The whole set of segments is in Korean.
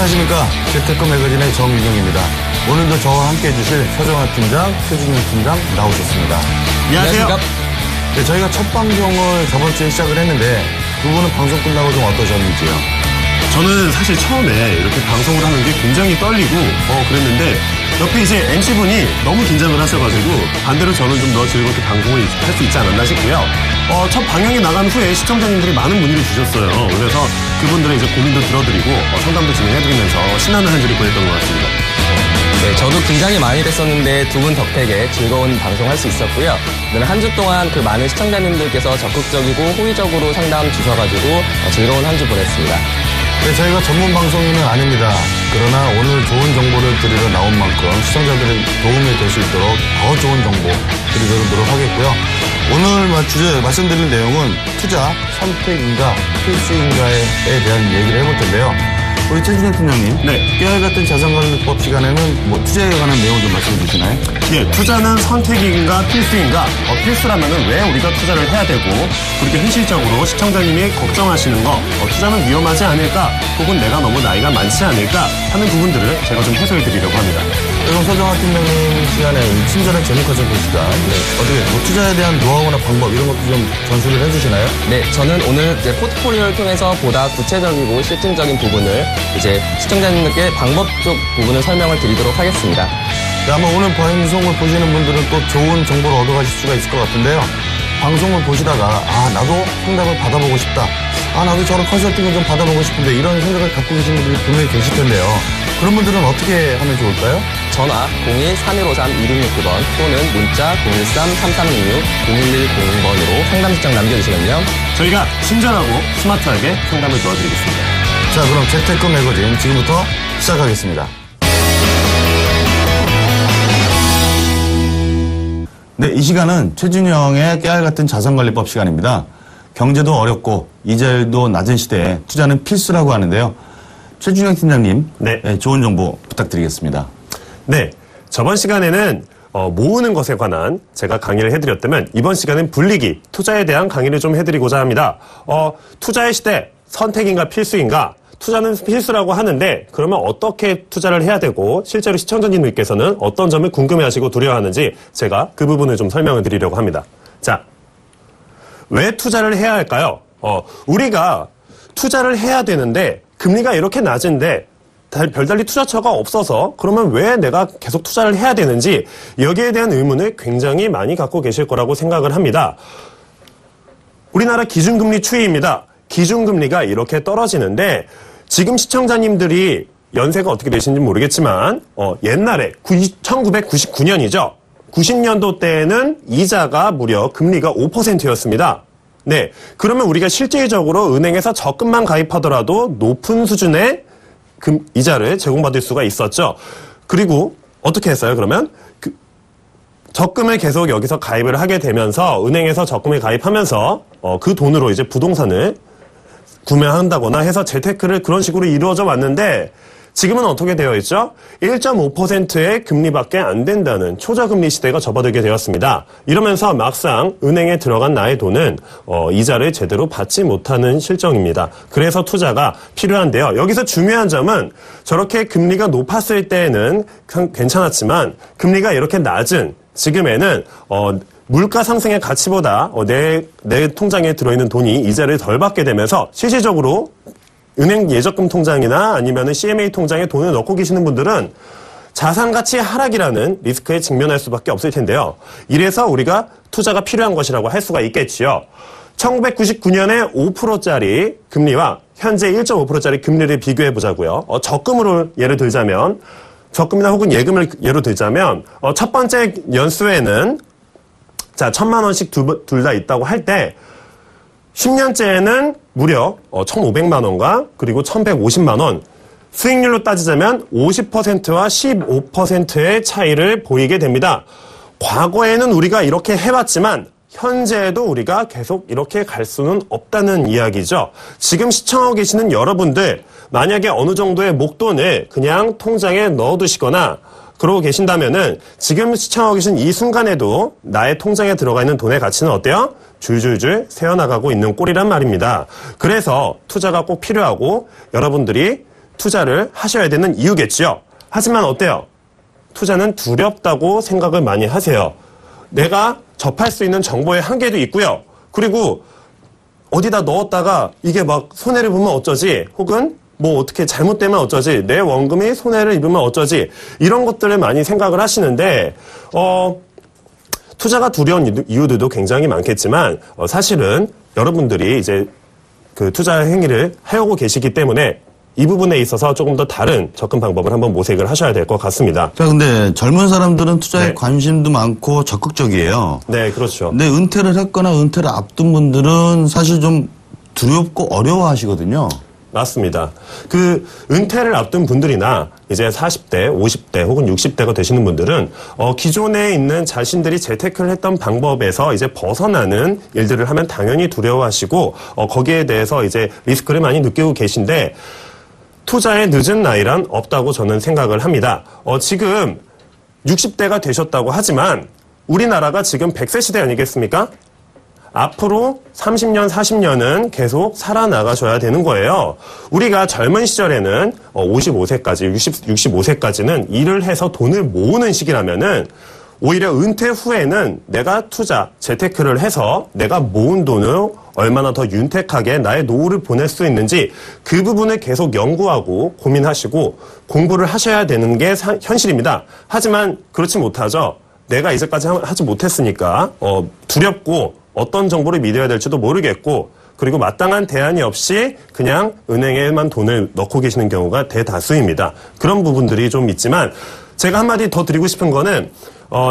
안녕하십니까. 재테크 매거진의 정유경입니다. 오늘도 저와 함께 해주실 서정환 팀장, 최준영 팀장 나오셨습니다. 안녕하세요. 네, 저희가 첫 방송을 저번 주에 시작을 했는데 두 분은 방송 끝나고 좀 어떠셨는지요? 저는 사실 처음에 이렇게 방송을 하는 게 굉장히 떨리고 그랬는데 옆에 이제 MC분이 너무 긴장을 하셔가지고 반대로 저는 좀 더 즐겁게 방송을 할 수 있지 않았나 싶고요. 첫 방영이 나간 후에 시청자님들이 많은 문의를 주셨어요. 그래서 그분들의 이제 고민도 들어드리고 상담도 진행해드리면서 신나는 한 주를 보냈던 것 같습니다. 네, 저도 긴장이 많이 됐었는데 두 분 덕택에 즐거운 방송할 수 있었고요. 한 주 동안 그 많은 시청자님들께서 적극적이고 호의적으로 상담 주셔가지고 즐거운 한 주 보냈습니다. 네, 저희가 전문 방송인은 아닙니다. 그러나 오늘 좋은 정보를 드리러 나온 만큼 시청자들의 도움이 될 수 있도록 더 좋은 정보 드리도록 노력하겠고요. 오늘 주제 말씀드릴 내용은 투자, 선택인가, 필수인가에 대한 얘기를 해볼 텐데요. 우리 최준영 팀장님, 네. 깨알 같은 자산관리법 시간에는 투자에 관한 내용 좀 말씀해 주시나요? 예, 투자는 선택인가 필수인가? 필수라면은 왜 우리가 투자를 해야 되고 그렇게 현실적으로 시청자님이 걱정하시는 거 투자는 위험하지 않을까? 혹은 내가 너무 나이가 많지 않을까? 하는 부분들을 제가 좀 해소해 드리려고 합니다. 그럼 서정환 팀장님 시간에 친절한 재무과정 그 시간 어떻게 투자에 대한 노하우나 방법 이런 것도 좀 전수를 해주시나요? 네, 저는 오늘 이제 포트폴리오를 통해서 보다 구체적이고 실증적인 부분을 이제 시청자님들께 방법적 부분을 설명을 드리도록 하겠습니다. 네, 아마 오늘 방송을 보시는 분들은 또 좋은 정보를 얻어가실 수가 있을 것 같은데요. 방송을 보시다가 나도 상담을 받아보고 싶다. 나도 저런 컨설팅을 좀 받아보고 싶은데 이런 생각을 갖고 계신 분들이 분명히 계실 텐데요. 그런 분들은 어떻게 하면 좋을까요? 전화 02-3153-2669번 또는 문자 013-3366-0110번으로 상담 신청 남겨주시면요. 저희가 친절하고 스마트하게 상담을 도와드리겠습니다. 자, 그럼 재테크 매거진 지금부터 시작하겠습니다. 네, 이 시간은 최준영의 깨알 같은 자산관리법 시간입니다. 경제도 어렵고 이자율도 낮은 시대에 투자는 필수라고 하는데요. 최준영 팀장님, 네. 좋은 정보 부탁드리겠습니다. 네, 저번 시간에는 모으는 것에 관한 제가 강의를 해드렸다면 이번 시간은 불리기, 투자에 대한 강의를 좀 해드리고자 합니다. 투자의 시대, 선택인가 필수인가? 투자는 필수라고 하는데 그러면 어떻게 투자를 해야 되고 실제로 시청자님들께서는 어떤 점을 궁금해하시고 두려워하는지 제가 그 부분을 좀 설명을 드리려고 합니다. 자, 왜 투자를 해야 할까요? 우리가 투자를 해야 되는데 금리가 이렇게 낮은데 별달리 투자처가 없어서 그러면 왜 내가 계속 투자를 해야 되는지 여기에 대한 의문을 굉장히 많이 갖고 계실 거라고 생각을 합니다. 우리나라 기준금리 추이입니다. 기준금리가 이렇게 떨어지는데 지금 시청자님들이 연세가 어떻게 되시는지 모르겠지만 옛날에 1999년이죠. 90년도 때에는 이자가 무려 금리가 5%였습니다. 네, 그러면 우리가 실질적으로 은행에서 적금만 가입하더라도 높은 수준의 이자를 제공받을 수가 있었죠. 그리고 어떻게 했어요? 그러면 적금을 계속 여기서 가입을 하게 되면서 은행에서 적금을 가입하면서 그 돈으로 이제 부동산을 구매한다거나 해서 재테크를 그런 식으로 이루어져 왔는데 지금은 어떻게 되어 있죠? 1.5%의 금리밖에 안 된다는 초저금리 시대가 접어들게 되었습니다. 이러면서 막상 은행에 들어간 나의 돈은 이자를 제대로 받지 못하는 실정입니다. 그래서 투자가 필요한데요. 여기서 중요한 점은 저렇게 금리가 높았을 때에는 괜찮았지만 금리가 이렇게 낮은 지금에는 물가 상승의 가치보다 내 통장에 들어있는 돈이 이자를 덜 받게 되면서 실질적으로 은행 예적금 통장이나 아니면 CMA 통장에 돈을 넣고 계시는 분들은 자산가치 하락이라는 리스크에 직면할 수밖에 없을 텐데요. 이래서 우리가 투자가 필요한 것이라고 할 수가 있겠지요. 1999년에 5%짜리 금리와 현재 1.5%짜리 금리를 비교해 보자고요. 적금으로 예를 들자면 적금이나 혹은 예금을 예로 들자면 첫 번째 연수에는 1,000만 원씩 둘 다 있다고 할 때 10년째에는 무려 1,500만 원과 그리고 1,150만 원 수익률로 따지자면 50%와 15%의 차이를 보이게 됩니다. 과거에는 우리가 이렇게 해왔지만 현재에도 우리가 계속 이렇게 갈 수는 없다는 이야기죠. 지금 시청하고 계시는 여러분들 만약에 어느 정도의 목돈을 그냥 통장에 넣어두시거나 그러고 계신다면은 지금 시청하고 계신 이 순간에도 나의 통장에 들어가 있는 돈의 가치는 어때요? 줄줄줄 새어나가고 있는 꼴이란 말입니다. 그래서 투자가 꼭 필요하고 여러분들이 투자를 하셔야 되는 이유겠죠. 하지만 어때요? 투자는 두렵다고 생각을 많이 하세요. 내가 접할 수 있는 정보의 한계도 있고요. 그리고 어디다 넣었다가 이게 막 손해를 보면 어쩌지? 혹은 뭐 어떻게 잘못되면 어쩌지? 내 원금이 손해를 입으면 어쩌지? 이런 것들을 많이 생각을 하시는데 투자가 두려운 이유들도 굉장히 많겠지만 사실은 여러분들이 이제 그 투자 행위를 하고 계시기 때문에 이 부분에 있어서 조금 더 다른 접근 방법을 한번 모색을 하셔야 될 것 같습니다. 자, 근데 젊은 사람들은 투자에 네. 관심도 많고 적극적이에요. 네, 그렇죠. 근데 은퇴를 했거나 은퇴를 앞둔 분들은 사실 좀 두렵고 어려워하시거든요. 맞습니다. 그 은퇴를 앞둔 분들이나 이제 40대, 50대 혹은 60대가 되시는 분들은 기존에 있는 자신들이 재테크를 했던 방법에서 이제 벗어나는 일들을 하면 당연히 두려워하시고 거기에 대해서 이제 리스크를 많이 느끼고 계신데 투자의 늦은 나이란 없다고 저는 생각을 합니다. 지금 60대가 되셨다고 하지만 우리나라가 지금 100세 시대 아니겠습니까? 앞으로 30년, 40년은 계속 살아나가셔야 되는 거예요. 우리가 젊은 시절에는 55세까지, 65세까지는 일을 해서 돈을 모으는 시기라면은 오히려 은퇴 후에는 내가 투자, 재테크를 해서 내가 모은 돈을 얼마나 더 윤택하게 나의 노후를 보낼 수 있는지 그 부분을 계속 연구하고 고민하시고 공부를 하셔야 되는 게 현실입니다. 하지만 그렇지 못하죠. 내가 이제까지 하지 못했으니까 두렵고 어떤 정보를 믿어야 될지도 모르겠고 그리고 마땅한 대안이 없이 그냥 은행에만 돈을 넣고 계시는 경우가 대다수입니다. 그런 부분들이 좀 있지만 제가 한마디 더 드리고 싶은 거는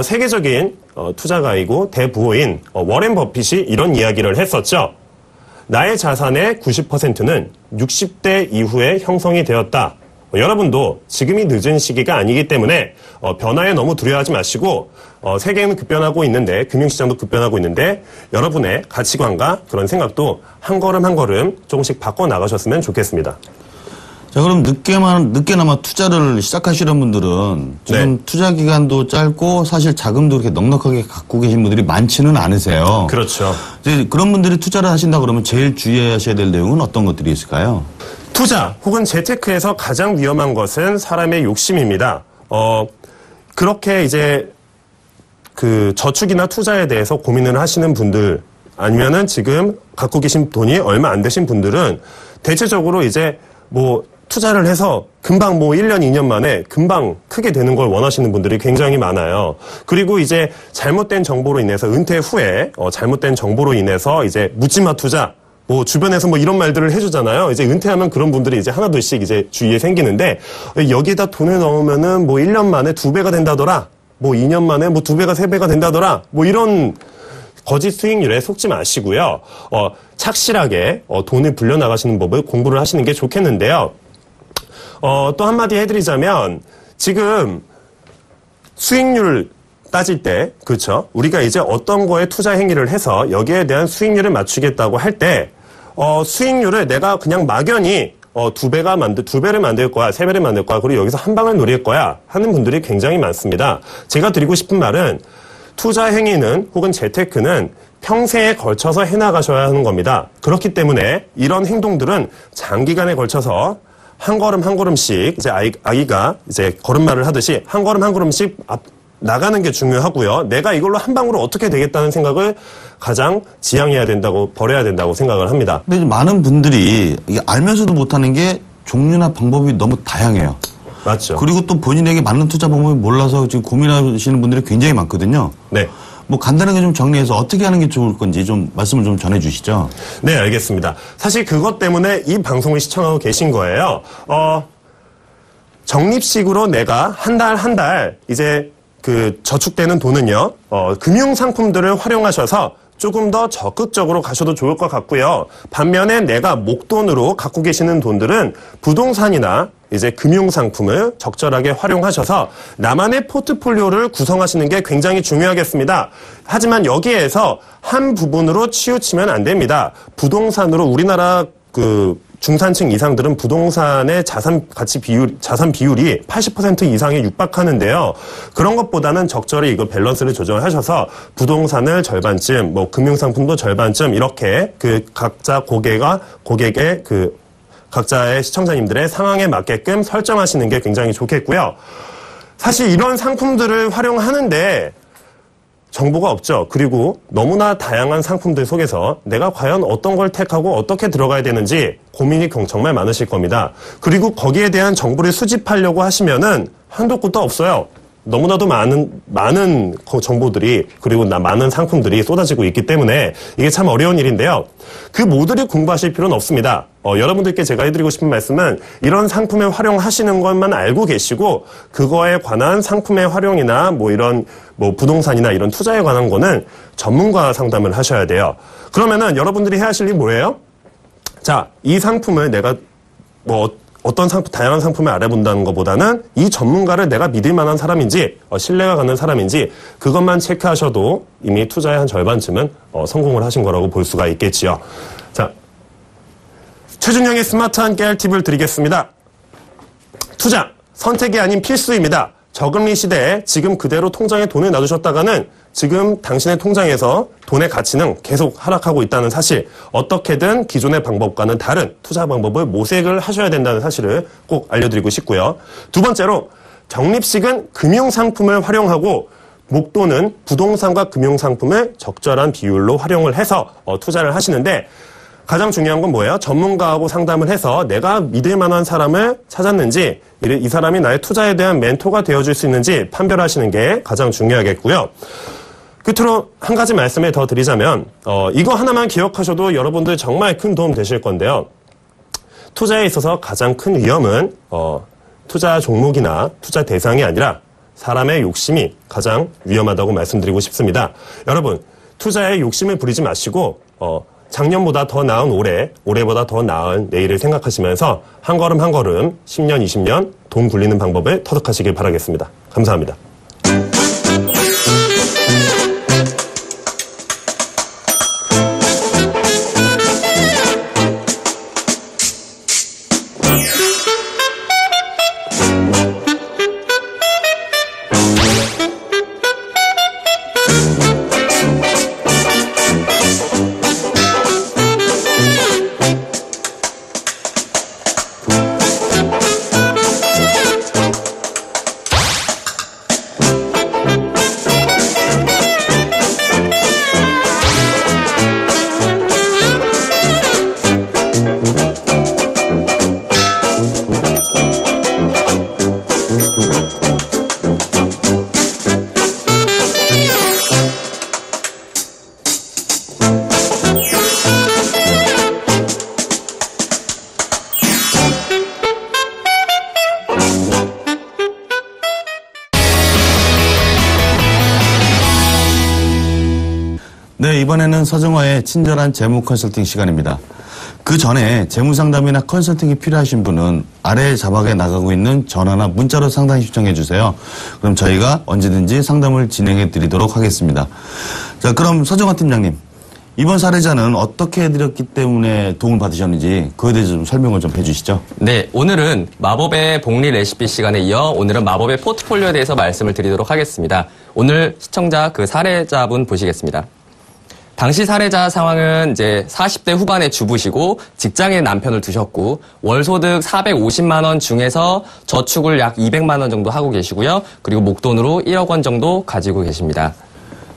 세계적인 투자가이고 대부호인 워렌 버핏이 이런 이야기를 했었죠. 나의 자산의 90%는 60대 이후에 형성이 되었다. 여러분도 지금이 늦은 시기가 아니기 때문에 변화에 너무 두려워하지 마시고 세계는 급변하고 있는데 금융시장도 급변하고 있는데 여러분의 가치관과 그런 생각도 한 걸음 한 걸음 조금씩 바꿔나가셨으면 좋겠습니다. 자, 그럼 늦게나마 투자를 시작하시는 분들은 지금 네. 투자 기간도 짧고 사실 자금도 그렇게 넉넉하게 갖고 계신 분들이 많지는 않으세요. 그렇죠. 이제 그런 분들이 투자를 하신다 그러면 제일 주의하셔야 될 내용은 어떤 것들이 있을까요? 투자 혹은 재테크에서 가장 위험한 것은 사람의 욕심입니다. 그렇게 이제 그 저축이나 투자에 대해서 고민을 하시는 분들 아니면은 지금 갖고 계신 돈이 얼마 안 되신 분들은 대체적으로 이제 뭐 투자를 해서 금방 뭐 1년, 2년 만에 금방 크게 되는 걸 원하시는 분들이 굉장히 많아요. 그리고 이제 잘못된 정보로 인해서 은퇴 후에 잘못된 정보로 인해서 이제 묻지마 투자 뭐 주변에서 뭐 이런 말들을 해주잖아요. 이제 은퇴하면 그런 분들이 이제 하나둘씩 이제 주위에 생기는데 여기에다 돈을 넣으면은 뭐 1년 만에 2배가 된다더라. 뭐 2년 만에 뭐 2배가 3배가 된다더라. 뭐 이런 거짓 수익률에 속지 마시고요. 착실하게 돈을 불려나가시는 법을 공부를 하시는 게 좋겠는데요. 또 한마디 해드리자면 지금 수익률 따질 때 그렇죠. 우리가 이제 어떤 거에 투자 행위를 해서 여기에 대한 수익률을 맞추겠다고 할 때 수익률을 내가 그냥 막연히 2배를 만들 거야, 3배를 만들 거야, 그리고 여기서 한 방을 노릴 거야 하는 분들이 굉장히 많습니다. 제가 드리고 싶은 말은 투자 행위는 혹은 재테크는 평생에 걸쳐서 해나가셔야 하는 겁니다. 그렇기 때문에 이런 행동들은 장기간에 걸쳐서 한 걸음 한 걸음씩 이제 아이가 이제 걸음마를 하듯이 한 걸음 한 걸음씩 나가는 게 중요하고요. 내가 이걸로 한 방으로 어떻게 되겠다는 생각을 가장 지양해야 된다고 버려야 된다고 생각을 합니다. 근데 많은 분들이 이게 알면서도 못하는 게 종류나 방법이 너무 다양해요. 맞죠. 그리고 또 본인에게 맞는 투자 방법이 몰라서 지금 고민하시는 분들이 굉장히 많거든요. 네. 뭐 간단하게 좀 정리해서 어떻게 하는 게 좋을 건지 좀 말씀을 좀 전해 주시죠. 네, 알겠습니다. 사실 그것 때문에 이 방송을 시청하고 계신 거예요. 적립식으로 내가 한 달 이제 그 저축되는 돈은요, 금융 상품들을 활용하셔서 조금 더 적극적으로 가셔도 좋을 것 같고요. 반면에 내가 목돈으로 갖고 계시는 돈들은 부동산이나 이제 금융 상품을 적절하게 활용하셔서 나만의 포트폴리오를 구성하시는 게 굉장히 중요하겠습니다. 하지만 여기에서 한 부분으로 치우치면 안 됩니다. 부동산으로 우리나라 그 중산층 이상들은 부동산의 자산 비율이 80% 이상에 육박하는데요. 그런 것보다는 적절히 이거 밸런스를 조정하셔서 부동산을 절반쯤, 뭐 금융상품도 절반쯤 이렇게 그 각자 고객의 그 각자의 시청자님들의 상황에 맞게끔 설정하시는 게 굉장히 좋겠고요. 사실 이런 상품들을 활용하는데 정보가 없죠. 그리고 너무나 다양한 상품들 속에서 내가 과연 어떤 걸 택하고 어떻게 들어가야 되는지 고민이 정말 많으실 겁니다. 그리고 거기에 대한 정보를 수집하려고 하시면은 한도 끝도 없어요. 너무나도 많은 정보들이 그리고 많은 상품들이 쏟아지고 있기 때문에 이게 참 어려운 일인데요. 그 모두를 공부하실 필요는 없습니다. 여러분들께 제가 해드리고 싶은 말씀은 이런 상품을 활용하시는 것만 알고 계시고 그거에 관한 상품의 활용이나 이런 부동산이나 이런 투자에 관한 거는 전문가 상담을 하셔야 돼요. 그러면은 여러분들이 해야 하실 일이 뭐예요? 자, 이 상품을 내가 어떤 다양한 상품을 알아본다는 것보다는 이 전문가를 내가 믿을 만한 사람인지, 신뢰가 가는 사람인지, 그것만 체크하셔도 이미 투자의 한 절반쯤은 성공을 하신 거라고 볼 수가 있겠지요. 자, 최준영의 스마트한 깨알 팁을 드리겠습니다. 투자, 선택이 아닌 필수입니다. 저금리 시대에 지금 그대로 통장에 돈을 놔두셨다가는 지금 당신의 통장에서 돈의 가치는 계속 하락하고 있다는 사실, 어떻게든 기존의 방법과는 다른 투자 방법을 모색을 하셔야 된다는 사실을 꼭 알려드리고 싶고요. 두 번째로 적립식은 금융상품을 활용하고 목돈은 부동산과 금융상품을 적절한 비율로 활용을 해서 투자를 하시는데 가장 중요한 건 뭐예요? 전문가하고 상담을 해서 내가 믿을 만한 사람을 찾았는지 이 사람이 나의 투자에 대한 멘토가 되어줄 수 있는지 판별하시는 게 가장 중요하겠고요. 끝으로 한 가지 말씀을 더 드리자면 이거 하나만 기억하셔도 여러분들 정말 큰 도움 되실 건데요. 투자에 있어서 가장 큰 위험은 투자 종목이나 투자 대상이 아니라 사람의 욕심이 가장 위험하다고 말씀드리고 싶습니다. 여러분 투자에 욕심을 부리지 마시고 작년보다 더 나은 올해, 올해보다 더 나은 내일을 생각하시면서 한 걸음 한 걸음 10년, 20년 돈 굴리는 방법을 터득하시길 바라겠습니다. 감사합니다. 네, 이번에는 서정화의 친절한 재무 컨설팅 시간입니다. 그 전에 재무 상담이나 컨설팅이 필요하신 분은 아래 자막에 나가고 있는 전화나 문자로 상담 신청해 주세요. 그럼 저희가 언제든지 상담을 진행해 드리도록 하겠습니다. 자, 그럼 서정화 팀장님, 이번 사례자는 어떻게 해드렸기 때문에 도움을 받으셨는지 그에 대해서 좀 설명을 좀 해주시죠. 네, 오늘은 마법의 복리 레시피 시간에 이어 오늘은 마법의 포트폴리오에 대해서 말씀을 드리도록 하겠습니다. 오늘 시청자 그 사례자분 보시겠습니다. 당시 사례자 상황은 이제 40대 후반의 주부시고 직장에 남편을 두셨고 월소득 450만 원 중에서 저축을 약 200만 원 정도 하고 계시고요. 그리고 목돈으로 1억 원 정도 가지고 계십니다.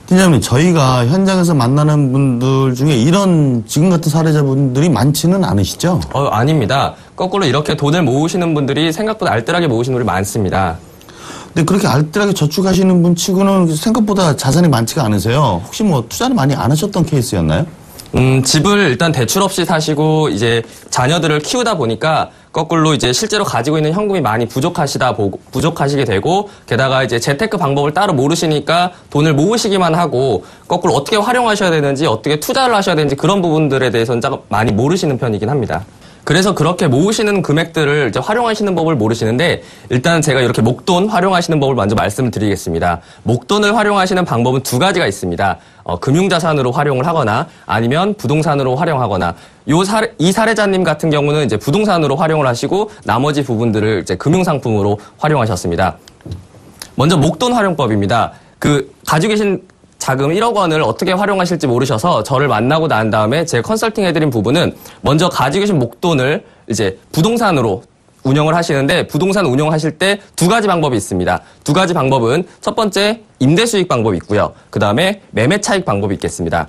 팀장님, 저희가 현장에서 만나는 분들 중에 이런 지금 같은 사례자분들이 많지는 않으시죠? 아닙니다. 거꾸로 이렇게 돈을 모으시는 분들이 생각보다 알뜰하게 모으시는 분들이 많습니다. 근데 그렇게 알뜰하게 저축하시는 분 치고는 생각보다 자산이 많지가 않으세요. 혹시 뭐 투자를 많이 안 하셨던 케이스였나요? 집을 일단 대출 없이 사시고 이제 자녀들을 키우다 보니까 거꾸로 이제 실제로 가지고 있는 현금이 많이 부족하시게 되고 게다가 이제 재테크 방법을 따로 모르시니까 돈을 모으시기만 하고 거꾸로 어떻게 활용하셔야 되는지 어떻게 투자를 하셔야 되는지 그런 부분들에 대해서는 많이 모르시는 편이긴 합니다. 그래서 그렇게 모으시는 금액들을 이제 활용하시는 법을 모르시는데 일단 제가 이렇게 목돈 활용하시는 법을 먼저 말씀을 드리겠습니다. 목돈을 활용하시는 방법은 두 가지가 있습니다. 금융자산으로 활용을 하거나 아니면 부동산으로 활용하거나 이 사례자님 같은 경우는 이제 부동산으로 활용을 하시고 나머지 부분들을 이제 금융상품으로 활용하셨습니다. 먼저 목돈 활용법입니다. 가지고 계신 자금 1억 원을 어떻게 활용하실지 모르셔서 저를 만나고 난 다음에 제 컨설팅 해드린 부분은 먼저 가지고 계신 목돈을 이제 부동산으로 운영을 하시는데 부동산 운영하실 때 두 가지 방법이 있습니다. 두 가지 방법은 첫 번째 임대 수익 방법이 있고요. 그 다음에 매매 차익 방법이 있겠습니다.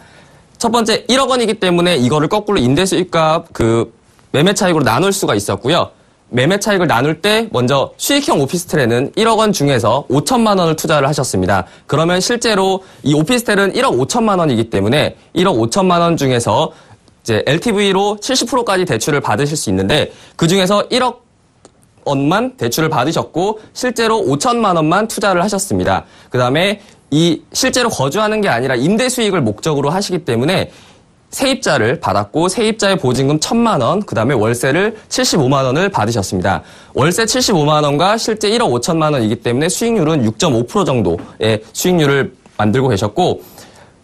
첫 번째 1억 원이기 때문에 이거를 거꾸로 임대 수익과 그 매매 차익으로 나눌 수가 있었고요. 매매 차익을 나눌 때 먼저 수익형 오피스텔에는 1억 원 중에서 5천만 원을 투자를 하셨습니다. 그러면 실제로 이 오피스텔은 1억 5천만 원이기 때문에 1억 5천만 원 중에서 이제 LTV로 70%까지 대출을 받으실 수 있는데 그 중에서 1억 원만 대출을 받으셨고 실제로 5천만 원만 투자를 하셨습니다. 그 다음에 이 실제로 거주하는 게 아니라 임대 수익을 목적으로 하시기 때문에 세입자를 받았고 세입자의 보증금 1,000만 원, 그 다음에 월세를 75만 원을 받으셨습니다. 월세 75만 원과 실제 1억 5천만 원이기 때문에 수익률은 6.5% 정도의 수익률을 만들고 계셨고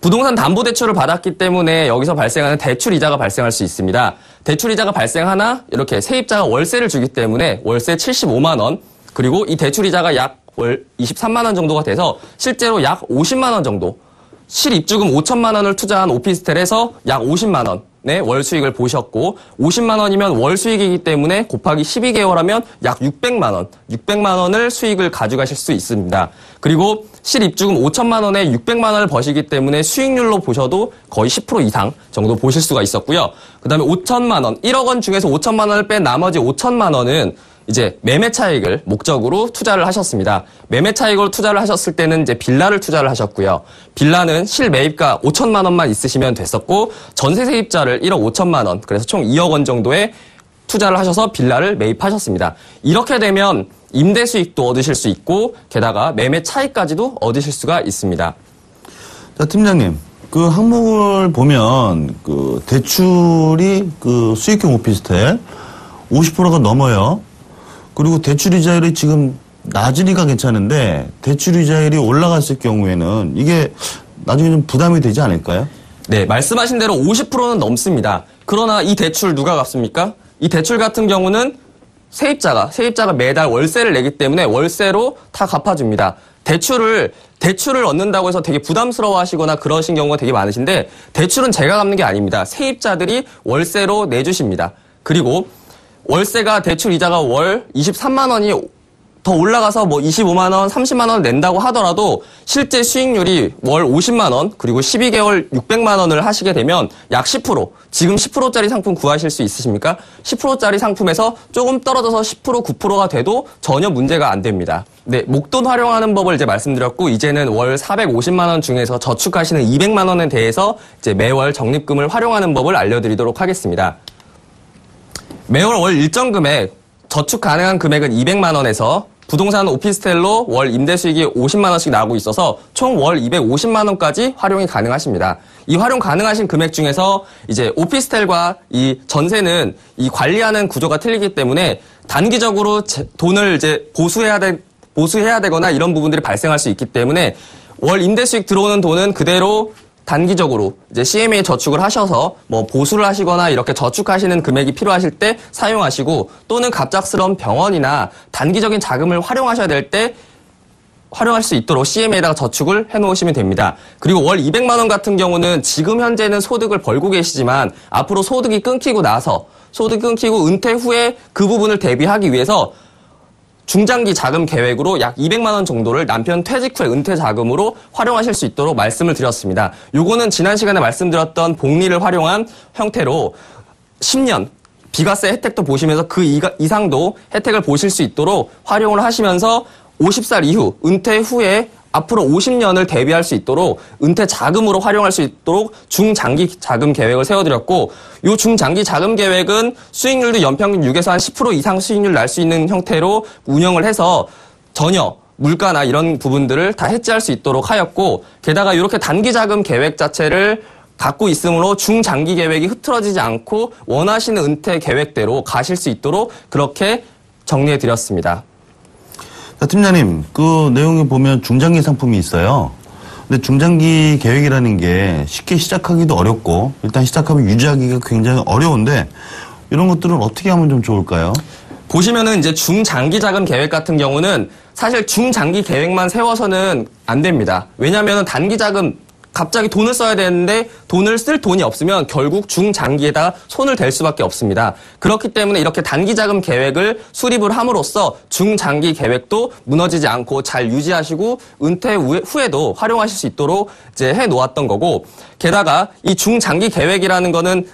부동산 담보대출을 받았기 때문에 여기서 발생하는 대출이자가 발생할 수 있습니다. 대출이자가 발생하나 이렇게 세입자가 월세를 주기 때문에 월세 75만 원 그리고 이 대출이자가 약 월 23만 원 정도가 돼서 실제로 약 50만 원 정도 실입주금 5천만 원을 투자한 오피스텔에서 약 50만 원의 월 수익을 보셨고 50만 원이면 월 수익이기 때문에 곱하기 12개월 하면 약 600만 원, 600만 원을 수익을 가져가실 수 있습니다. 그리고 실입주금 5천만 원에 600만 원을 버시기 때문에 수익률로 보셔도 거의 10% 이상 정도 보실 수가 있었고요. 그 다음에 5천만 원, 1억 원 중에서 5천만 원을 뺀 나머지 5천만 원은 이제 매매 차익을 목적으로 투자를 하셨습니다. 매매 차익으로 투자를 하셨을 때는 이제 빌라를 투자를 하셨고요. 빌라는 실매입가 5천만 원만 있으시면 됐었고 전세 세입자를 1억 5천만 원 그래서 총 2억 원 정도의 투자를 하셔서 빌라를 매입하셨습니다. 이렇게 되면 임대 수익도 얻으실 수 있고 게다가 매매 차익까지도 얻으실 수가 있습니다. 자, 팀장님. 그 항목을 보면 그 대출이 그 수익형 오피스텔 50%가 넘어요. 그리고 대출이자율이 지금 낮으니까 괜찮은데 대출이자율이 올라갔을 경우에는 이게 나중에 좀 부담이 되지 않을까요? 네, 말씀하신 대로 50%는 넘습니다. 그러나 이 대출 누가 갚습니까? 이 대출 같은 경우는 세입자가 매달 월세를 내기 때문에 월세로 다 갚아줍니다. 대출을 얻는다고 해서 되게 부담스러워 하시거나 그러신 경우가 되게 많으신데 대출은 제가 갚는 게 아닙니다. 세입자들이 월세로 내주십니다. 그리고 월세가 대출 이자가 월 23만 원이 더 올라가서 뭐 25만 원, 30만 원 낸다고 하더라도 실제 수익률이 월 50만 원 그리고 12개월 600만 원을 하시게 되면 약 10%, 지금 10%짜리 상품 구하실 수 있으십니까? 10%짜리 상품에서 조금 떨어져서 10%, 9%가 돼도 전혀 문제가 안 됩니다. 네, 목돈 활용하는 법을 이제 말씀드렸고 이제는 월 450만 원 중에서 저축하시는 200만 원에 대해서 이제 매월 적립금을 활용하는 법을 알려드리도록 하겠습니다. 매월 월 일정 금액, 저축 가능한 금액은 200만 원에서 부동산 오피스텔로 월 임대 수익이 50만 원씩 나오고 있어서 총 월 250만 원까지 활용이 가능하십니다. 이 활용 가능하신 금액 중에서 이제 오피스텔과 이 전세는 이 관리하는 구조가 틀리기 때문에 단기적으로 돈을 이제 보수해야 되거나 이런 부분들이 발생할 수 있기 때문에 월 임대 수익 들어오는 돈은 그대로 단기적으로 이제 CMA 저축을 하셔서 뭐 보수를 하시거나 이렇게 저축하시는 금액이 필요하실 때 사용하시고 또는 갑작스러운 병원이나 단기적인 자금을 활용하셔야 될 때 활용할 수 있도록 CMA에다가 저축을 해놓으시면 됩니다. 그리고 월 200만 원 같은 경우는 지금 현재는 소득을 벌고 계시지만 앞으로 소득이 끊기고 은퇴 후에 그 부분을 대비하기 위해서 중장기 자금 계획으로 약 200만 원 정도를 남편 퇴직 후에 은퇴 자금으로 활용하실 수 있도록 말씀을 드렸습니다. 요거는 지난 시간에 말씀드렸던 복리를 활용한 형태로 10년 비과세 혜택도 보시면서 그 이상도 혜택을 보실 수 있도록 활용을 하시면서 50살 이후 은퇴 후에 앞으로 50년을 대비할 수 있도록 은퇴 자금으로 활용할 수 있도록 중장기 자금 계획을 세워드렸고 이 중장기 자금 계획은 수익률도 연평균 6에서 한 10% 이상 수익률 날 수 있는 형태로 운영을 해서 전혀 물가나 이런 부분들을 다 해지할 수 있도록 하였고 게다가 이렇게 단기 자금 계획 자체를 갖고 있으므로 중장기 계획이 흐트러지지 않고 원하시는 은퇴 계획대로 가실 수 있도록 그렇게 정리해드렸습니다. 자, 팀장님, 그 내용에 보면 중장기 상품이 있어요. 근데 중장기 계획이라는 게 쉽게 시작하기도 어렵고 일단 시작하면 유지하기가 굉장히 어려운데 이런 것들은 어떻게 하면 좀 좋을까요? 보시면은 이제 중장기 자금 계획 같은 경우는 사실 중장기 계획만 세워서는 안 됩니다. 왜냐하면 단기 자금 갑자기 돈을 써야 되는데 돈을 쓸 돈이 없으면 결국 중장기에다 손을 댈 수밖에 없습니다. 그렇기 때문에 이렇게 단기자금 계획을 수립을 함으로써 중장기 계획도 무너지지 않고 잘 유지하시고 은퇴 후에도 활용하실 수 있도록 이제 해놓았던 거고, 게다가 이 중장기 계획이라는 거는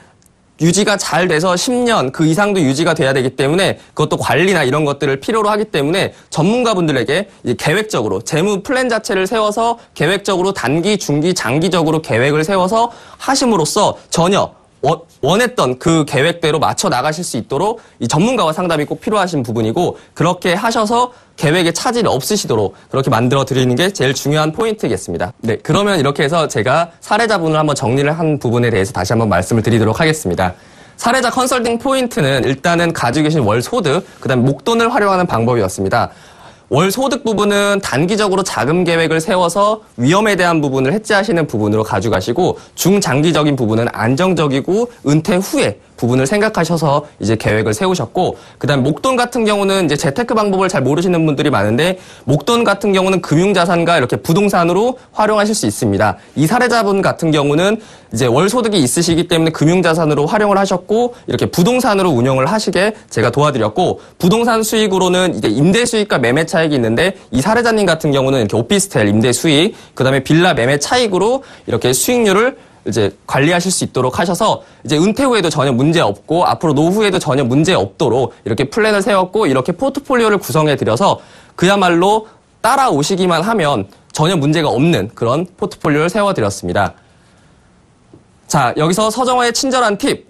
유지가 잘 돼서 10년 그 이상도 유지가 돼야 되기 때문에 그것도 관리나 이런 것들을 필요로 하기 때문에 전문가분들에게 계획적으로 재무 플랜 자체를 세워서 계획적으로 단기, 중기, 장기적으로 계획을 세워서 하심으로써 전혀 원했던 그 계획대로 맞춰 나가실 수 있도록 이 전문가와 상담이 꼭 필요하신 부분이고, 그렇게 하셔서 계획에 차질이 없으시도록 그렇게 만들어 드리는 게 제일 중요한 포인트겠습니다. 네, 그러면 이렇게 해서 제가 사례자분을 한번 정리를 한 부분에 대해서 다시 한번 말씀을 드리도록 하겠습니다. 사례자 컨설팅 포인트는 일단은 가지고 계신 월 소득, 그다음에 목돈을 활용하는 방법이었습니다. 월 소득 부분은 단기적으로 자금 계획을 세워서 위험에 대한 부분을 해지하시는 부분으로 가져가시고, 중장기적인 부분은 안정적이고 은퇴 후에 부분을 생각하셔서 이제 계획을 세우셨고, 그다음에 목돈 같은 경우는 이제 재테크 방법을 잘 모르시는 분들이 많은데, 목돈 같은 경우는 금융자산과 이렇게 부동산으로 활용하실 수 있습니다. 이 사례자분 같은 경우는 이제 월 소득이 있으시기 때문에 금융자산으로 활용을 하셨고, 이렇게 부동산으로 운영을 하시게 제가 도와드렸고, 부동산 수익으로는 이제 임대 수익과 매매 차익이 있는데, 이 사례자님 같은 경우는 이렇게 오피스텔 임대 수익, 그다음에 빌라 매매 차익으로 이렇게 수익률을 이제 관리하실 수 있도록 하셔서 이제 은퇴 후에도 전혀 문제 없고 앞으로 노후에도 전혀 문제 없도록 이렇게 플랜을 세웠고, 이렇게 포트폴리오를 구성해 드려서 그야말로 따라오시기만 하면 전혀 문제가 없는 그런 포트폴리오를 세워 드렸습니다. 자, 여기서 서정화의 친절한 팁.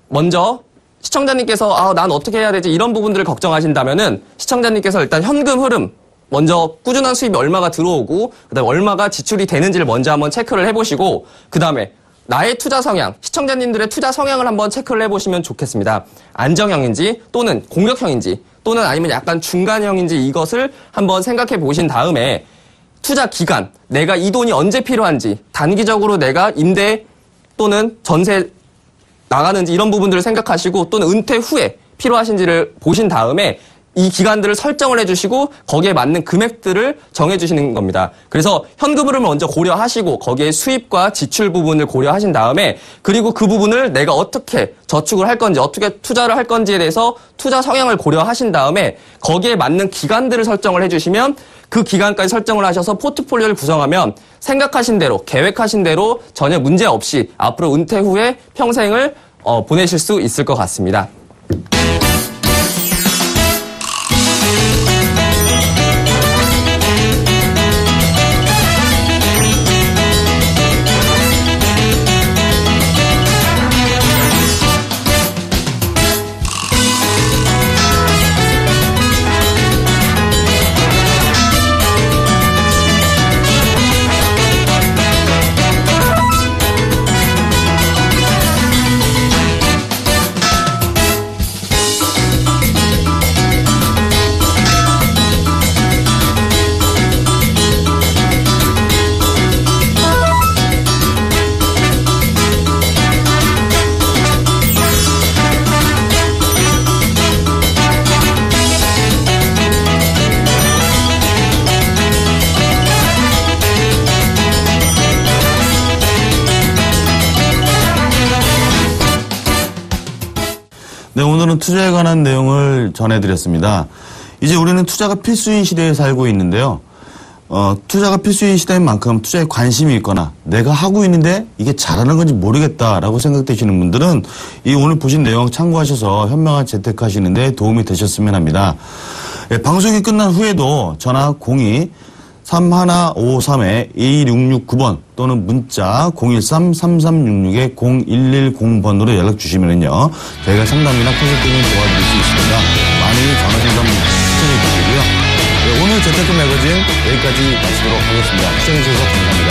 먼저 시청자님께서 난 어떻게 해야 되지? 이런 부분들을 걱정하신다면은 시청자님께서 일단 현금 흐름, 먼저 꾸준한 수입이 얼마가 들어오고 그다음에 얼마가 지출이 되는지를 먼저 한번 체크를 해보시고, 그다음에 나의 투자 성향, 시청자님들의 투자 성향을 한번 체크를 해보시면 좋겠습니다. 안정형인지 또는 공격형인지 또는 아니면 약간 중간형인지 이것을 한번 생각해 보신 다음에 투자 기간, 내가 이 돈이 언제 필요한지, 단기적으로 내가 임대 또는 전세 나가는지 이런 부분들을 생각하시고, 또는 은퇴 후에 필요하신지를 보신 다음에 이 기간들을 설정을 해주시고 거기에 맞는 금액들을 정해주시는 겁니다. 그래서 현금흐름을 먼저 고려하시고 거기에 수입과 지출 부분을 고려하신 다음에, 그리고 그 부분을 내가 어떻게 저축을 할 건지 어떻게 투자를 할 건지에 대해서 투자 성향을 고려하신 다음에 거기에 맞는 기간들을 설정을 해주시면 그 기간까지 설정을 하셔서 포트폴리오를 구성하면 생각하신 대로 계획하신 대로 전혀 문제 없이 앞으로 은퇴 후에 평생을 보내실 수 있을 것 같습니다. 네, 오늘은 투자에 관한 내용을 전해드렸습니다. 이제 우리는 투자가 필수인 시대에 살고 있는데요. 투자가 필수인 시대인 만큼 투자에 관심이 있거나 내가 하고 있는데 이게 잘하는 건지 모르겠다라고 생각되시는 분들은 이 오늘 보신 내용 참고하셔서 현명한 재테크하시는 데 도움이 되셨으면 합니다. 예, 방송이 끝난 후에도 전화 02-3153-2669번 또는 문자 013-3366-0110번으로 연락 주시면요, 저희가 상담이나 컨설팅을 도와드릴 수 있습니다. 많이 전화 상담 시청해 주시고요. 네, 오늘 재테크 매거진 여기까지 마치도록 하겠습니다. 시청해 주셔서 감사합니다.